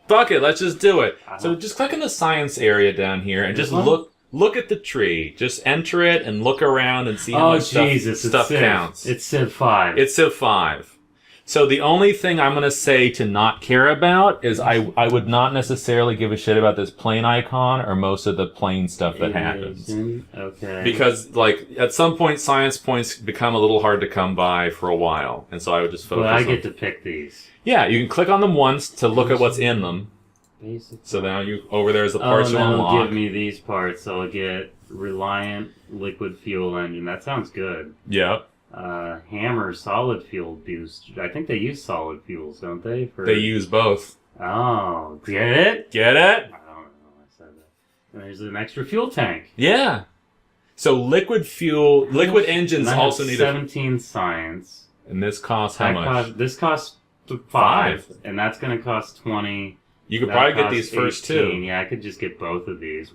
Fuck it, let's just do it. So just click in the science area down here and just look at the tree. Just enter it and look around and see how much stuff counts. It's Civ 5. It's Civ 5. So the only thing I'm going to say to not care about is I would not necessarily give a shit about this plane icon or most of the plane stuff that happens. Okay. Because, like, at some point, science points become a little hard to come by for a while. And so I would just focus on... But I get to pick these. Yeah, you can click on them once to look at what's in them. Basic. So now over there's the parts you unlock. It'll give me these parts. So I'll get Reliant Liquid Fuel Engine. That sounds good. Yep. Hammer Solid Fuel Boost. I think they use solid fuels, don't they? They use both. Oh, get it? Get it? I don't know. I said that. And there's an extra fuel tank. Yeah. So liquid engines also need 17 science. And this costs how much? This costs 5. And that's going to cost 20. You could probably get these first 18. two. Yeah, I could just get both of these.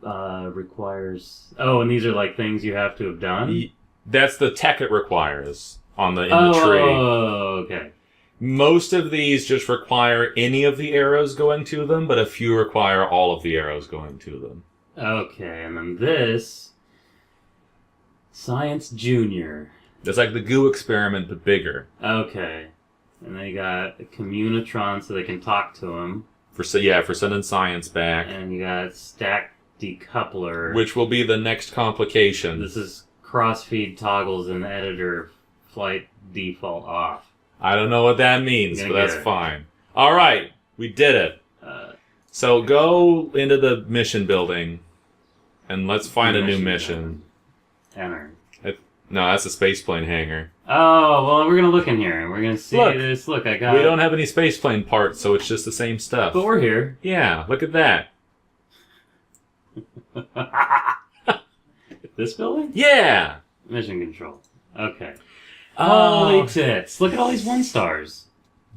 Requires... Oh, and these are like things you have to have done? That's the tech it requires in the tree. Oh, okay. Most of these just require any of the arrows going to them, but a few require all of the arrows going to them. Okay, and then this... Science Junior. It's like the goo experiment, but bigger. Okay. And then you got a Communitron so they can talk to him. For sending science back. And you got Stack Decoupler. Which will be the next complication. This is crossfeed toggles in editor flight default off. I don't know what that means, but that's fine. Alright, we did it. So go into the mission building and let's find a new mission. Enter. No, that's a spaceplane hangar. Oh, well, we're going to look in here and we're going to see this. Look, I got... We don't have any spaceplane parts, so it's just the same stuff. But we're here. Yeah, look at that. This building? Yeah! Mission control. Okay. Holy tits. Look at all these 1-stars.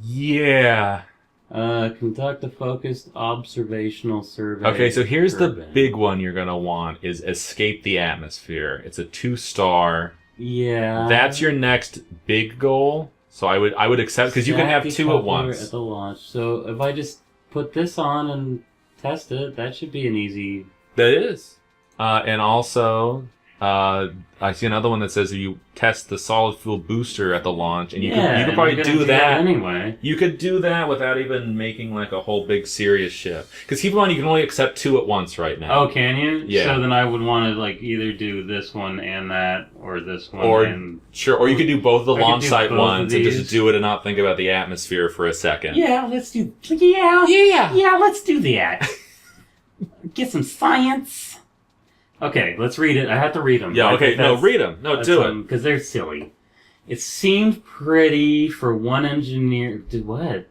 Yeah. Conduct a focused observational survey. Okay, so here's the big one you're going to want, is escape the atmosphere. It's a 2-star. Yeah. That's your next big goal. So I would accept, because you can have 2 at once. At the launch. So if I just put this on and test it, that should be an easy... That is. And also, I see another one that says you test the solid fuel booster at the launch, and you could probably do that anyway. You could do that without even making like a whole big serious ship. Because keep in mind, you can only accept 2 at once right now. Oh, can you? Yeah. So then I would want to like either do this one and that, or this one and... Sure, or you could do both of the launch site ones and just do it and not think about the atmosphere for a second. Yeah, let's do... Yeah, let's do that. Get some science. Okay, let's read it. I have to read them. Yeah, okay, no, read them. No, do it. Because they're silly. It seemed pretty for one engineer... What?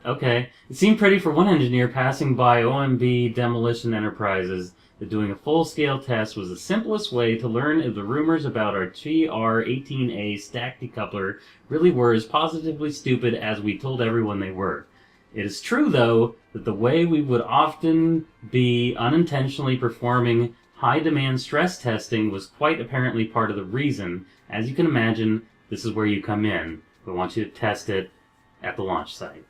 Okay. It seemed pretty for one engineer passing by OMB Demolition Enterprises that doing a full-scale test was the simplest way to learn if the rumors about our TR-18A stack decoupler really were as positively stupid as we told everyone they were. It is true, though, that the way we would often be unintentionally performing high-demand stress testing was quite apparently part of the reason. As you can imagine, this is where you come in. We want you to test it at the launch site.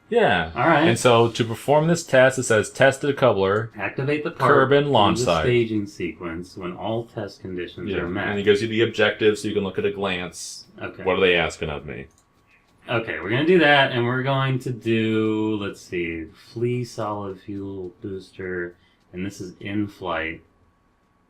Yeah. All right. And so to perform this test, it says test decoupler. Activate the part Kerbal launch the site. Staging sequence when all test conditions are met. And he gives you the objectives so you can look at a glance. Okay. What are they asking of me? Okay, we're going to do that, and we're going to do, let's see, Flea Solid Fuel Booster, and this is in-flight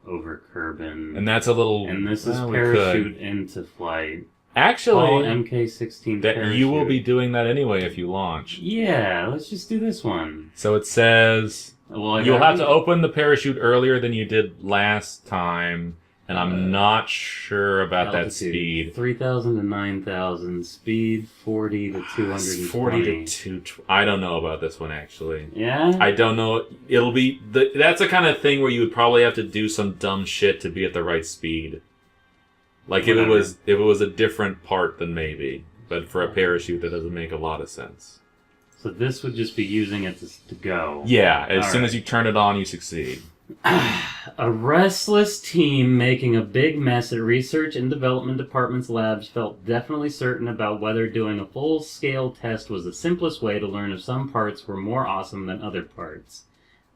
over Kerbal. And that's a little... And this is parachute into flight. Actually, all MK-16 that you will be doing that anyway if you launch. Yeah, let's just do this one. So it says you'll have to open the parachute earlier than you did last time, and I'm not sure about altitude, that speed. 3,000 to 9,000, speed 40 to 220. 40 to 220. I don't know about this one, actually. Yeah? I don't know. It'll be... that's the kind of thing where you would probably have to do some dumb shit to be at the right speed. Like, if it was a different part, then maybe. But for a parachute, that doesn't make a lot of sense. So this would just be using it to go. Yeah, as soon as you turn it on, you succeed. A restless team making a big mess at research and development department's labs felt definitely certain about whether doing a full-scale test was the simplest way to learn if some parts were more awesome than other parts.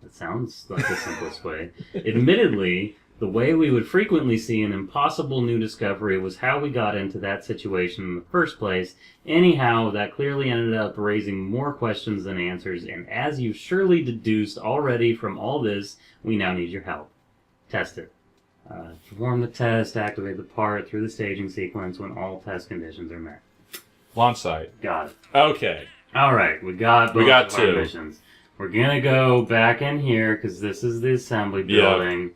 That sounds like the simplest way. Admittedly, the way we would frequently see an impossible new discovery was how we got into that situation in the first place. Anyhow, that clearly ended up raising more questions than answers, and as you've surely deduced already from all this, we now need your help. Test it. Perform the test, activate the part through the staging sequence when all test conditions are met. Launch site. Got it. Okay. Alright, we got both of our two. missions. We're gonna go back in here, because this is the assembly building.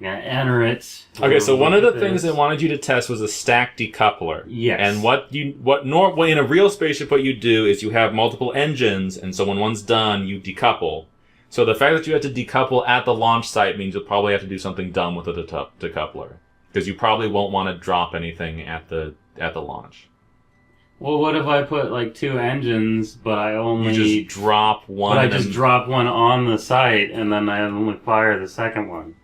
We're gonna enter it. Okay, so one of the things this. they wanted you to test was a stack decoupler. Yes. And what in a real spaceship what you do is you have multiple engines, and so when one's done, you decouple. So the fact that you have to decouple at the launch site means you'll probably have to do something dumb with the decoupler, because you probably won't want to drop anything at the launch. Well, what if I put like 2 engines, but I only You just drop one. But I just drop one on the site, and then I only fire the second one.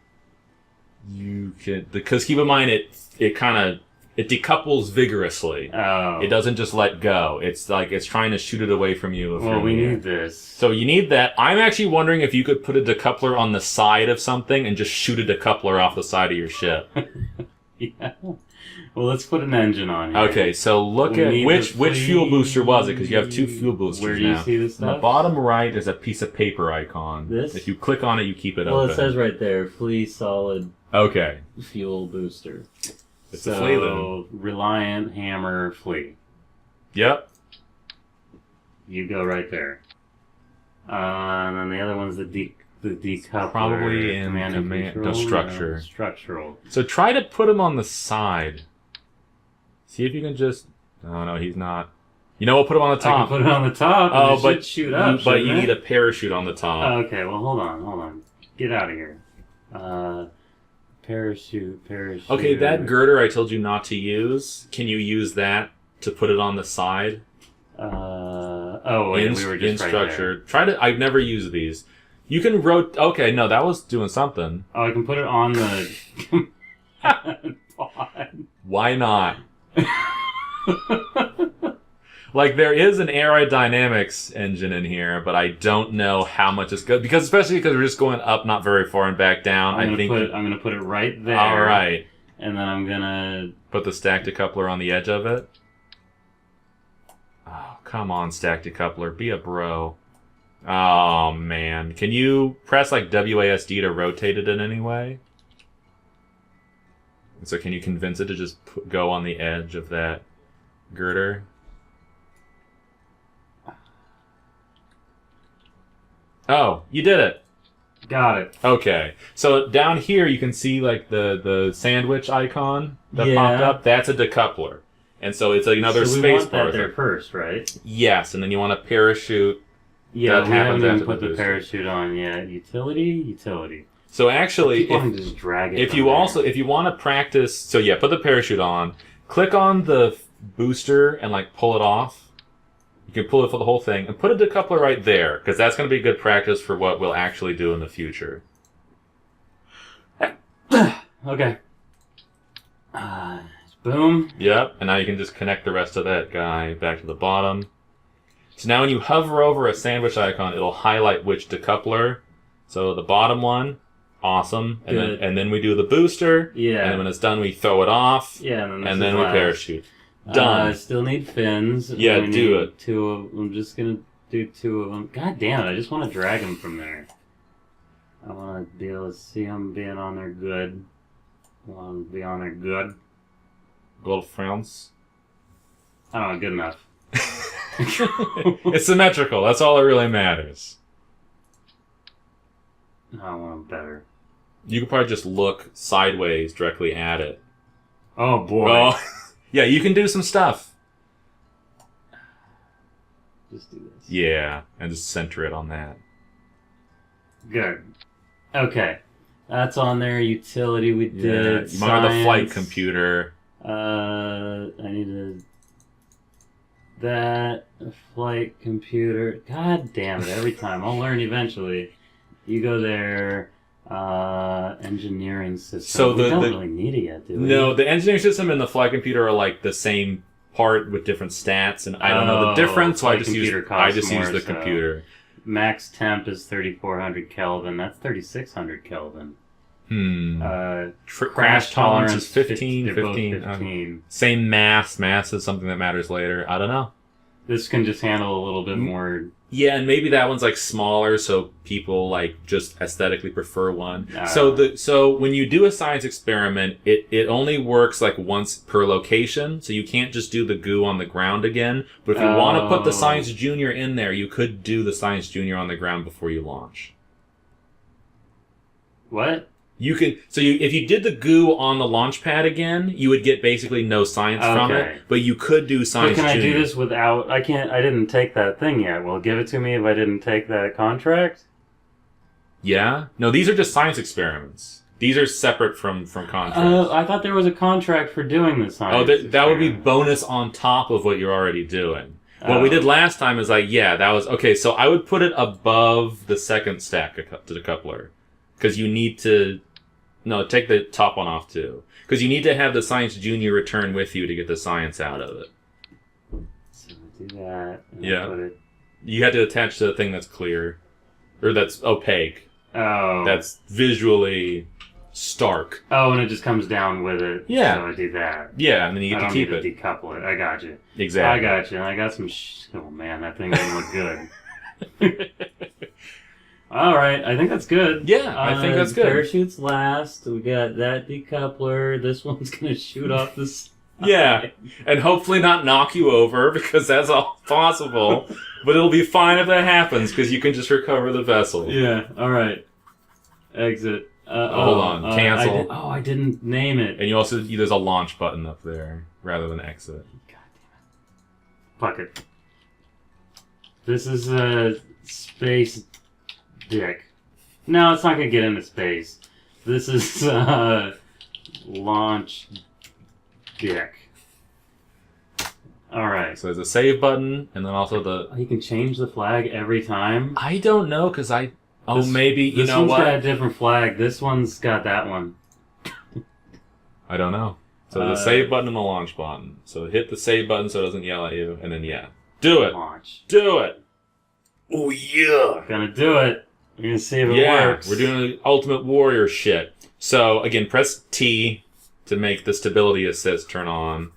You can, because keep in mind it decouples vigorously. Oh. It doesn't just let go. It's like it's trying to shoot it away from you. Well, we need this. So you need that. I'm actually wondering if you could put a decoupler on the side of something and just shoot a decoupler off the side of your ship. Yeah. Well, let's put an engine on here. Okay, so look at which fuel booster was it? Because you have 2 fuel boosters now. Where do you see this stuff? On the bottom right, there's a piece of paper icon. This? If you click on it, you keep it Well, open. it says right there, Flea Solid Okay. Fuel Booster. It's a Flea then. So, Reliant, Hammer, Flea. Yep. You go right there. And then the other one's the decoupler. Probably in command and control, no, structure. Structural. So try to put him on the side. See if you can just... Oh, no, he's not. You know, we'll put him on the top. I can put it on the top and it should shoot up, but you shouldn't need it? a parachute on the top. Okay, well, hold on. Get out of here. Parachute. Okay, that girder I told you not to use, can you use that to put it on the side? We were just in structure. Try to... I've never used these. You can rotate... Okay, no, that was doing something. Oh, I can put it on the... pod. Why not? Like, there is an aerodynamics engine in here, but I don't know how much it's good. Especially because we're just going up, not very far, and back down. I'm gonna put it right there. All right. And then I'm gonna... Put the stack decoupler on the edge of it. Oh, come on, stack decoupler. Be a bro. Oh, man. Can you press, like, WASD to rotate it in any way? So can you convince it to just go on the edge of that girder? Oh, you did it. Got it. Okay. So down here you can see like the sandwich icon that popped up. That's a decoupler. And so it's another so we space want bar. that there first, right? Yes, and then you want to parachute. Yeah, that we haven't happens even after put the booster. parachute on yet. Utility. So actually, People can just drag it. if you want to practice, so yeah, put the parachute on. Click on the booster and like pull it off. You can pull it for the whole thing and put a decoupler right there because that's going to be good practice for what we'll actually do in the future. Okay. Boom. Yep, and now you can just connect the rest of that guy back to the bottom. So now when you hover over a sandwich icon, it'll highlight which decoupler. So the bottom one, awesome. And then we do the booster. Yeah. And then when it's done, we throw it off. Yeah, and then we parachute. Done. I still need fins. Yeah, We do need it. 2 of... I'm just gonna do 2 of them. God damn it, I just want to drag them from there. I want to be able to see them being on there good. I want to be on there good. Gold France. I don't know, good enough. It's symmetrical. That's all that really matters. I want them better. You could probably just look sideways directly at it. Oh, boy. Oh, yeah, you can do some stuff. Just do this. Yeah, and just center it on that. Good. Okay. That's on there. Utility we did. You remember the flight Science. computer. I needed that flight computer. God damn it! Every time I'll learn eventually. You go there. Engineering system. So we don't the really need it yet, do we? no, the engineering system and the flight computer are like the same part with different stats, and I don't know the difference, so I just use the so computer. Max temp is 3,400 Kelvin. That's 3,600 Kelvin. Crash tolerance is 15. They're both 15. Same mass. Mass is something that matters later. I don't know. This can just handle a little bit more. Yeah, and maybe that one's like smaller, so people like just aesthetically prefer one. So when you do a science experiment, it only works like once per location, so you can't just do the goo on the ground again. But if you want to put the Science Junior in there, you could do the Science Junior on the ground before you launch. What? You can if you did the goo on the launch pad again, you would get basically no science from it. But you could do Science But can Junior. I do this without? I can't. I didn't take that thing yet. Will it give it to me if I didn't take that contract? Yeah. No, these are just science experiments. These are separate from contracts. I thought there was a contract for doing the science. That would be bonus on top of what you're already doing. What we did last time is that was okay. So I would put it above the second stack to the coupler. Because you need to... No, take the top one off, too. Because you need to have the Science Junior return with you to get the science out of it. So do that. Yeah. You have to attach to the thing that's clear. Or that's opaque. Oh. That's visually stark. Oh, and it just comes down with it. Yeah. So I do that. Yeah, and then you get to keep it. I don't need to decouple it. I got you. Exactly. I got you. I got some oh, man, that thing doesn't look good. All right, I think that's good. Yeah, I think that's good. Parachutes last. We got that decoupler. This one's gonna shoot off the side. Yeah, and hopefully not knock you over because that's all possible. But it'll be fine if that happens because you can just recover the vessel. Yeah. All right. Exit. Hold on. Cancel. I didn't name it. And you also there's a launch button up there rather than exit. God damn it. Fuck it. This is a space dick. No, it's not gonna get into space. This is launch dick. Alright. So there's a save button, and then also the... You can change the flag every time? I don't know, because maybe, you know what? This one's got a different flag. This one's got that one. I don't know. So the save button and the launch button. So hit the save button so it doesn't yell at you, and then do it. Launch. Do it. Oh yeah. Gonna do it. We're gonna see if it works. We're doing the Ultimate Warrior shit. So again, press T to make the stability assist turn on.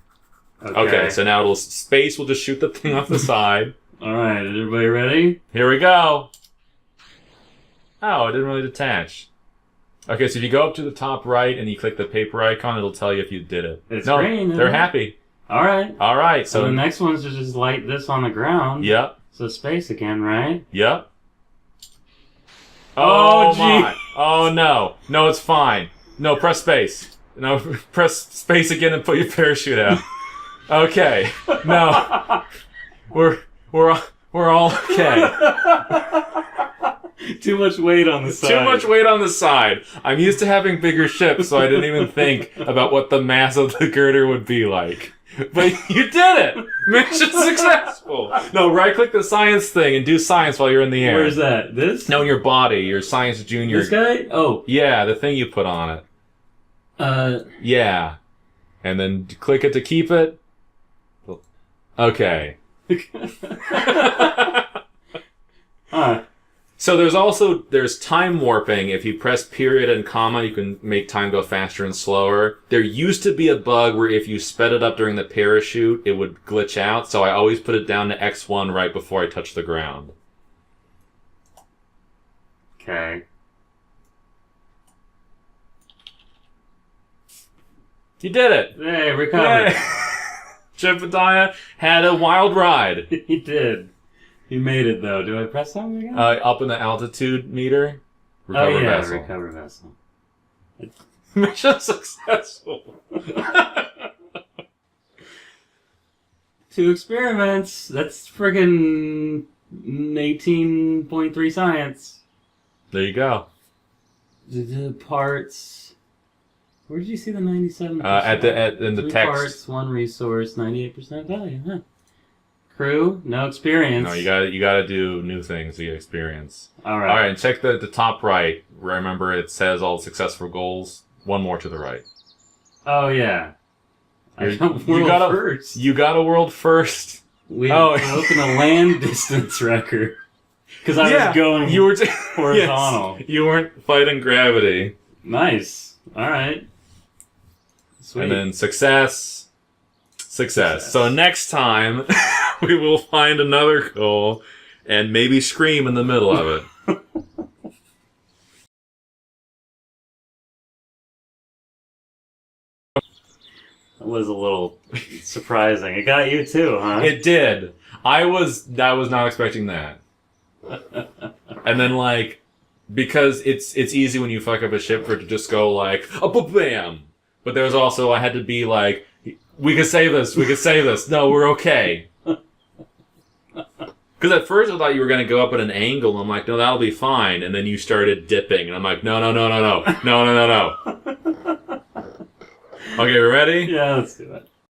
Okay, so now space will just shoot the thing off the side. Alright, is everybody ready? Here we go. Oh, it didn't really detach. Okay, so if you go up to the top right and you click the paper icon, it'll tell you if you did it. It's green. They're happy. Alright, so the next one's to just light this on the ground. Yep. So space again, right? Yep. Oh, gee. My. Oh, no. No, it's fine. No, press space. No, press space again and put your parachute out. Okay. No. We're all okay. Too much weight on the side. Too much weight on the side. I'm used to having bigger ships, so I didn't even think about what the mass of the girder would be like. But you did it! Mission successful! No, right-click the science thing and do science while you're in the air. Where's that? This? No, in your body. Your Science Junior. This guy? Oh. Yeah, the thing you put on it. Yeah. And then click it to keep it. Okay. So there's time warping. If you press period and comma, you can make time go faster and slower. There used to be a bug where if you sped it up during the parachute, it would glitch out. So I always put it down to X1 right before I touch the ground. Okay. You did it! Hey, recovered. Jebediah had a wild ride. He did. He made it, though. Do I press something again? Up in the altitude meter. Recover vessel. Recover vessel. Mission successful. 2 experiments. That's friggin' 18.3 science. There you go. The parts. Where did you see the 97%? In the 3 text. parts, 1 resource, 98% value. Huh. Crew, no experience. No, you gotta do new things to get experience. All right. All right, and check the top right. Remember, it says all successful goals. One more to the right. Oh yeah. You World got first. You got a world first. We broken a land distance record because I was going you were horizontal. Yes, you weren't fighting gravity. Nice. All right. Sweet. And then success. So next time we will find another goal and maybe scream in the middle of it. That was a little surprising. It got you too, huh? It did. I was not expecting that. And then like, because it's easy when you fuck up a ship for it to just go like, oh, bam. But there was also, I had to be like, we could save this. No, we're okay. Because at first I thought you were going to go up at an angle, and I'm like, no, that'll be fine. And then you started dipping, and I'm like, no. Okay, we ready? Yeah, let's do it.